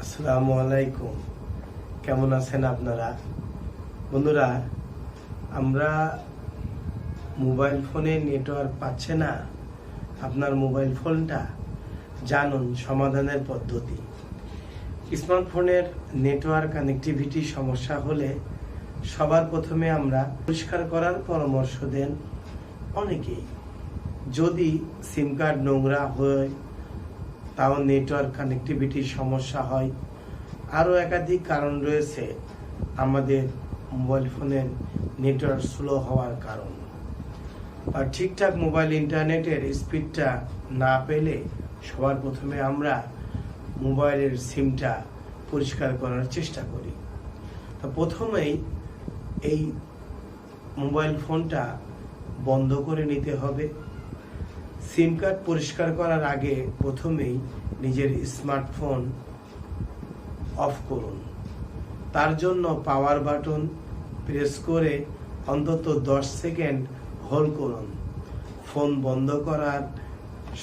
আসসালামু আলাইকুম। কেমন আছেন আপনারা? বন্ধুরা, আমরা মোবাইল ফোনে নেটওয়ার্ক পাচ্ছে না, আপনার মোবাইল ফোনটা জানুন সমাধানের পদ্ধতি। স্মার্টফোনের নেটওয়ার্ক কানেক্টিভিটি সমস্যা হলে সবার প্রথমে আমরা পরিষ্কার করার পরামর্শ দেন অনেকেই। যদি সিম কার্ড নোংরা হয়, তাও নেটওয়ার্ক কানেক্টিভিটির সমস্যা হয়। আরও একাধিক কারণ রয়েছে আমাদের মোবাইল ফোনের নেটওয়ার্ক স্লো হওয়ার কারণ। আর ঠিকঠাক মোবাইল ইন্টারনেটের স্পিডটা না পেলে সবার প্রথমে আমরা মোবাইলের সিমটা পরিষ্কার করার চেষ্টা করি। তো প্রথমেই এই মোবাইল ফোনটা বন্ধ করে নিতে হবে। সিম কার্ড পরিষ্কার করার আগে প্রথমেই নিজের স্মার্টফোন অফ করুন। তার জন্য পাওয়ার বাটন প্রেস করে অন্তত 10 সেকেন্ড হোল্ড করুন। ফোন বন্ধ করার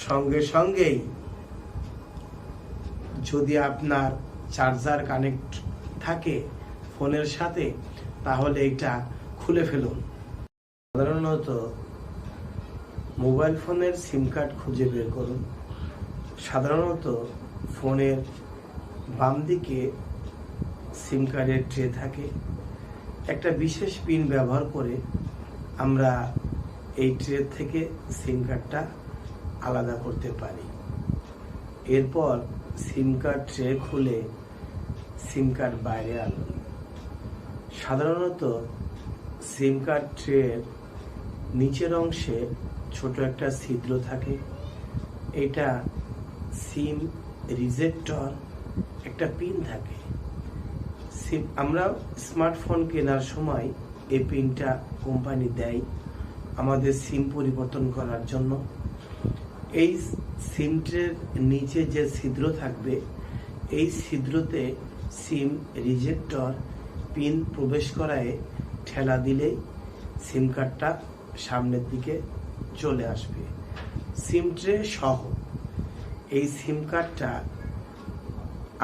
সঙ্গে সঙ্গেই যদি আপনার চার্জার কানেক্ট থাকে ফোনের সাথে, তাহলে এটা খুলে ফেলুন। সাধারণত মোবাইল ফোনের সিম কার্ড খুঁজে বের করুন। সাধারণত ফোনের বাম দিকে সিম কার্ডের ট্রে থাকে। একটা বিশেষ পিন ব্যবহার করে আমরা এই ট্রে থেকে সিম কার্ডটা আলাদা করতে পারি। এরপর সিম কার্ড ট্রে খুলে সিম কার্ড বাইরে আনুন। সাধারণত সিম কার্ড ট্রের নিচের অংশে ছোট একটা ছিদ্র থাকে। এটা সিম রিজেক্টর একটা পিন থাকে। আমরা স্মার্টফোন কেনার সময় এই পিনটা কোম্পানি দেয় আমাদের সিম পরিবর্তন করার জন্য। এই সিমটির নিচে যে ছিদ্র থাকবে, এই ছিদ্রতে সিম রিজেক্টর পিন প্রবেশ করায় ঠেলা দিলেই সিম কার্ডটা সামনের দিকে চলে আসবে। সিম ট্রে সহ এই সিম কার্ডটা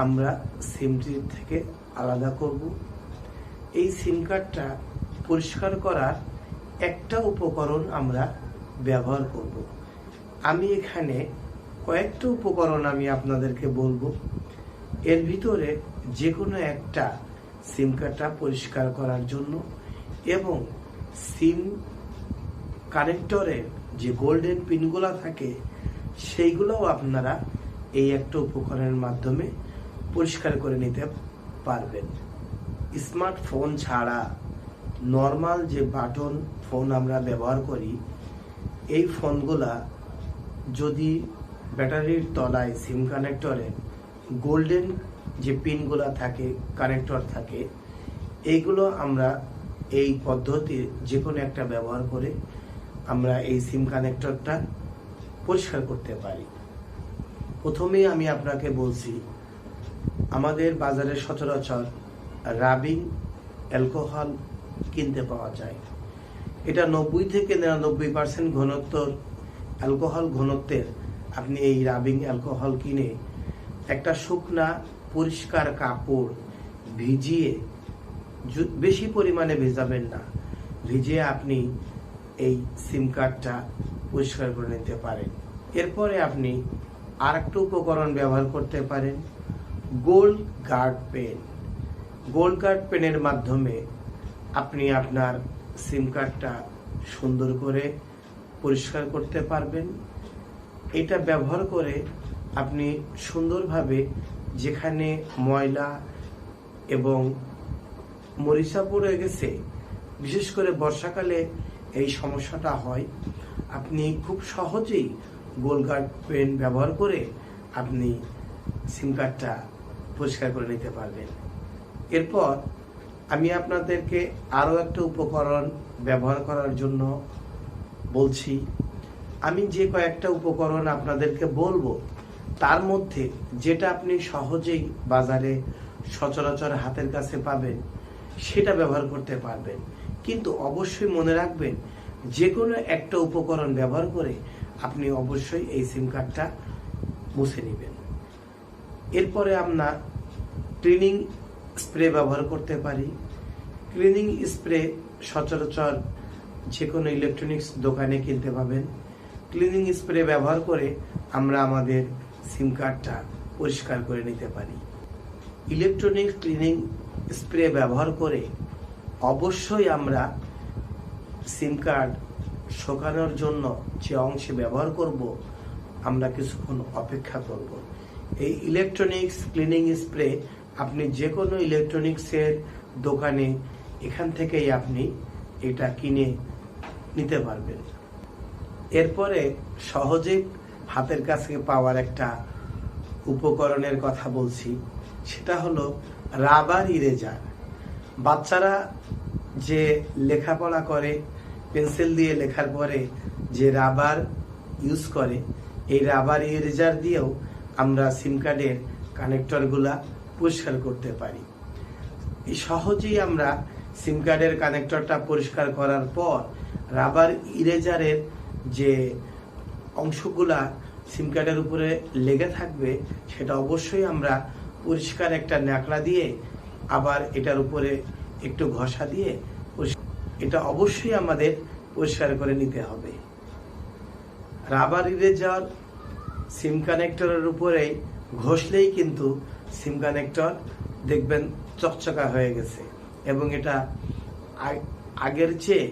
আমরা সিম ট্রে থেকে আলাদা করব। এই সিম কার্ডটা পরিষ্কার করার একটা উপকরণ আমরা ব্যবহার করব। আমি এখানে কয়েকটা উপকরণ আমি আপনাদেরকে বলবো। এর ভিতরে যে কোনো একটা সিম কার্ডটা পরিষ্কার করার জন্য এবং সিম কানেক্টরের যে গোল্ডেন পিনগুলো থাকে সেইগুলোও আপনারা এই একটা উপকরণের মাধ্যমে পরিষ্কার করে নিতে পারবেন। স্মার্টফোন ছাড়া নর্মাল যে বাটন ফোন আমরা ব্যবহার করি, এই ফোনগুলা যদি ব্যাটারির তলায় সিম কানেক্টরে গোল্ডেন যে পিনগুলো থাকে, কানেক্টর থাকে, এইগুলো আমরা এই পদ্ধতির যে কোনো একটা ব্যবহার করে আমরা এই সিম কানেক্টরটা পরিষ্কার করতে পারি। প্রথমেই আমি আপনাকে বলছি, আমাদের বাজারে সচরাচর রাবিং অ্যালকোহল কিনতে পাওয়া যায়। এটা 90 থেকে 99% ঘনত্বর অ্যালকোহল ঘনত্বের। আপনি এই রাবিং অ্যালকোহল কিনে একটা শুকনা পরিষ্কার কাপড় ভিজিয়ে, বেশি পরিমাণে ভেজাবেন না, ভিজিয়ে আপনি এই সিম কার্ডটা পরিষ্কার করে নিতে পারেন। এরপরে আপনি আর একটা উপকরণ ব্যবহার করতে পারেন, Gold Guard pen. Gold Guard পেনের মাধ্যমে আপনি আপনার সিম কার্ডটা সুন্দর করে পরিষ্কার করতে পারবেন। এটা ব্যবহার করে আপনি সুন্দরভাবে যেখানে ময়লা এবং মরিচা পড়ে গেছে, বিশেষ করে বর্ষাকালে এই সমস্যাটা হয়, আপনি খুব সহজেই গোল্ড গার্ড পেন ব্যবহার করে আপনি সিম কার্ডটা পরিষ্কার করে নিতে পারবেন। এরপর আমি আপনাদেরকে আরও একটা উপকরণ ব্যবহার করার জন্য বলছি। আমি যে কয়েকটা উপকরণ আপনাদেরকে বলবো, তার মধ্যে যেটা আপনি সহজেই বাজারে সচরাচর হাতের কাছে পাবেন সেটা ব্যবহার করতে পারবেন। কিন্তু অবশ্যই মনে রাখবেন, যে কোনো একটা উপকরণ ব্যবহার করে আপনি অবশ্যই এই সিম কার্ডটা মুছে নেবেন। এরপরে আমরা ক্লিনিং স্প্রে ব্যবহার করতে পারি। ক্লিনিং স্প্রে সচরাচর যে কোনো ইলেকট্রনিক্স দোকানে কিনতে পাবেন। ক্লিনিং স্প্রে ব্যবহার করে আমরা আমাদের সিম কার্ডটা পরিষ্কার করে নিতে পারি। ইলেকট্রনিক ক্লিনিং স্প্রে ব্যবহার করে অবশ্যই আমরা সিম কার্ড শুকানোর জন্য যে অংশে ব্যবহার করব আমরা কিছুক্ষণ অপেক্ষা করব। এই ইলেকট্রনিক্স ক্লিনিং স্প্রে আপনি যে কোনো ইলেকট্রনিক্সের দোকানে এখান থেকেই আপনি এটা কিনে নিতে পারবেন। এরপরে সহজে হাতের কাছে পাওয়ার একটা উপকরণের কথা বলছি, সেটা হলো রাবার ইরেজার। বাচ্চারা যে লেখাপড়া করে পেন্সিল দিয়ে লেখার পরে যে রাবার ইউজ করে, এই রাবার ইরেজার দিয়েও আমরা সিম কার্ডের কানেক্টরগুলা পরিষ্কার করতে পারি। এই সহজেই আমরা সিম কার্ডের কানেক্টরটা পরিষ্কার করার পর রাবার ইরেজারের যে অংশগুলা সিম কার্ডের উপরে লেগে থাকবে সেটা অবশ্যই আমরা পরিষ্কার একটা ন্যাকড়া দিয়ে আবার এটার উপরে একটু ঘষা দিয়ে এটা অবশ্যই আমাদের পরিষ্কার করে নিতে হবে। রাবার ইরেজার সিম কানেক্টরের উপরে ঘষলেই কিন্তু সিম কানেক্টর দেখবেন চকচকা হয়ে গেছে এবং এটা আগের চেয়ে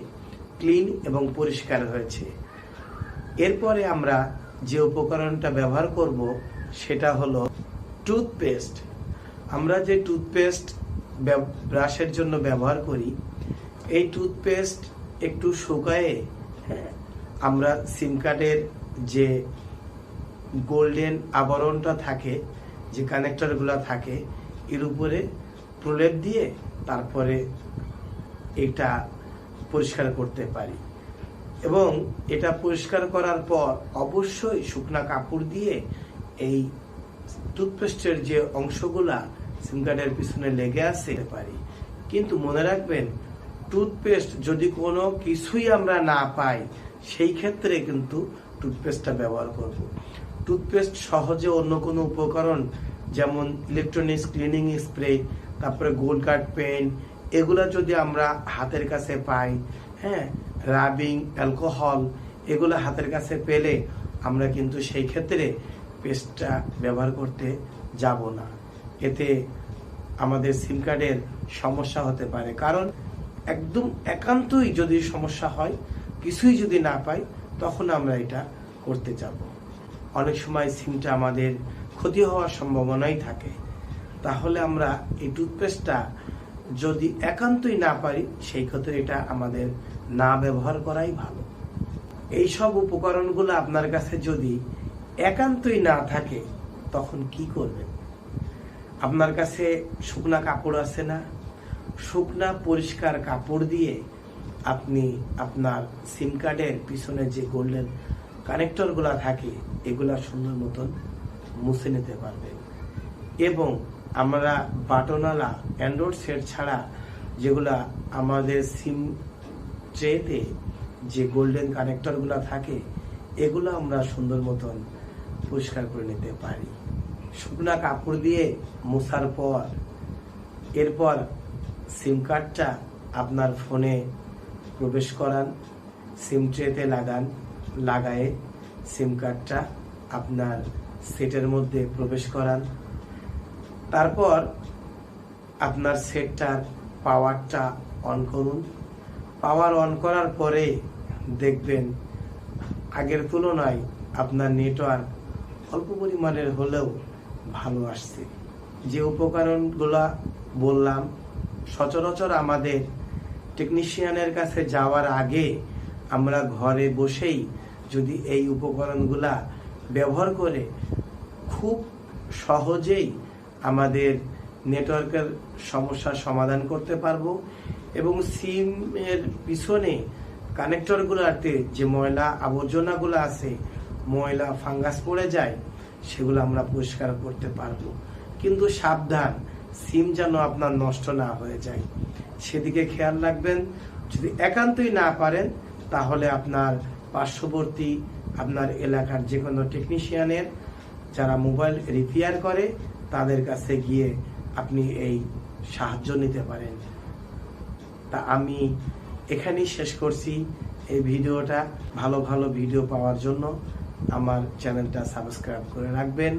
ক্লিন এবং পরিষ্কার হয়েছে। এরপরে আমরা যে উপকরণটা ব্যবহার করব সেটা হলো টুথপেস্ট। আমরা যে টুথপেস্ট ব্রাশের জন্য ব্যবহার করি, এই টুথপেস্ট একটু শুকায়ে আমরা সিম কার্ডের যে গোল্ডেন আবরণটা থাকে, যে কানেক্টরগুলো থাকে, এর উপরে প্রলেপ দিয়ে তারপরে এটা পরিষ্কার করতে পারি। এবং এটা পরিষ্কার করার পর অবশ্যই শুকনা কাপড় দিয়ে এই টুথপেস্টের যে অংশগুলা সিম কার্ডের পিছনে লেগে আছে পারি। কিন্তু মনে রাখবেন, টুথপেস্ট যদি কোনো কিছুই আমরা না পাই সেই ক্ষেত্রে কিন্তু টুথপেস্টটা ব্যবহার করব। টুথপেস্ট সহজে অন্য কোনো উপকরণ যেমন ইলেকট্রনিক্স ক্লিনিং স্প্রে, তারপরে গোল্ড কার্ড পেন, এগুলা যদি আমরা হাতের কাছে পাই, রাবিং অ্যালকোহল, এগুলো হাতের কাছে পেলে আমরা কিন্তু সেই ক্ষেত্রে পেস্টটা ব্যবহার করতে যাব না। এতে আমাদের সিম কার্ডের সমস্যা হতে পারে। কারণ একদম একান্তই যদি সমস্যা হয়, কিছুই যদি না পাই, তখন আমরা এটা করতে যাব। অনেক সময় সিমটা আমাদের ক্ষতি হওয়ার সম্ভাবনাই থাকে। তাহলে আমরা এই টুথপেস্টটা যদি একান্তই না পারি, সেই ক্ষেত্রে এটা আমাদের না ব্যবহার করাই ভালো। এই সব উপকরণগুলো আপনার কাছে যদি একান্তই না থাকে তখন কি করবেন? আপনার কাছে শুকনা কাপড় আছে না? শুকনা পরিষ্কার কাপড় দিয়ে আপনি আপনার সিম কার্ডের পিছনে যে গোল্ডেন কানেক্টরগুলো থাকে এগুলা সুন্দর মতন মুছে নিতে পারবেন। এবং আমরা বাটনওয়ালা অ্যান্ড্রয়েড সেট ছাড়া যেগুলা আমাদের সিম ট্রেতে যে গোল্ডেন কানেক্টরগুলো থাকে এগুলো আমরা সুন্দর মতন পরিষ্কার করে নিতে পারি। শুকনা কাপড় দিয়ে মোছার পর এরপর সিম কার্ডটা আপনার ফোনে প্রবেশ করান, সিম ট্রেতে লাগায়ে সিম কার্ডটা আপনার সেটের মধ্যে প্রবেশ করান। তারপর আপনার সেটটার পাওয়ারটা অন করুন। পাওয়ার অন করার পরে দেখবেন আগের তুলনায় আপনার নেটওয়ার্ক অল্প পরিমাণের হলেও ভালো আসছে। যে উপকরণগুলা বললাম সচরাচর আমাদের টেকনিশিয়ানের কাছে যাওয়ার আগে আমরা ঘরে বসেই যদি এই উপকরণগুলা ব্যবহার করে খুব সহজেই আমাদের নেটওয়ার্কের সমস্যার সমাধান করতে পারবো। এবং সিমের পিছনে কানেক্টরগুলোতে যে ময়লা আবর্জনাগুলো আছে, ময়লা ফাঙ্গাস পড়ে যায়, সেগুলো আমরা পরিষ্কার করতে পারবো। কিন্তু সাবধান, সিম যেন আপনার নষ্ট না হয়ে যায়, সেদিকে খেয়াল রাখবেন। যদি একান্তই না পারেন তাহলে আপনার পার্শ্ববর্তী আপনার এলাকার যে কোনো টেকনিশিয়ানের যারা মোবাইল রিপেয়ার করে তাদের কাছে গিয়ে আপনি এই সাহায্য নিতে পারেন। তা আমি এখানেই শেষ করছি এই ভিডিওটা। ভালো ভালো ভিডিও পাওয়ার জন্য আমার চ্যানেলটা সাবস্ক্রাইব করে রাখবেন।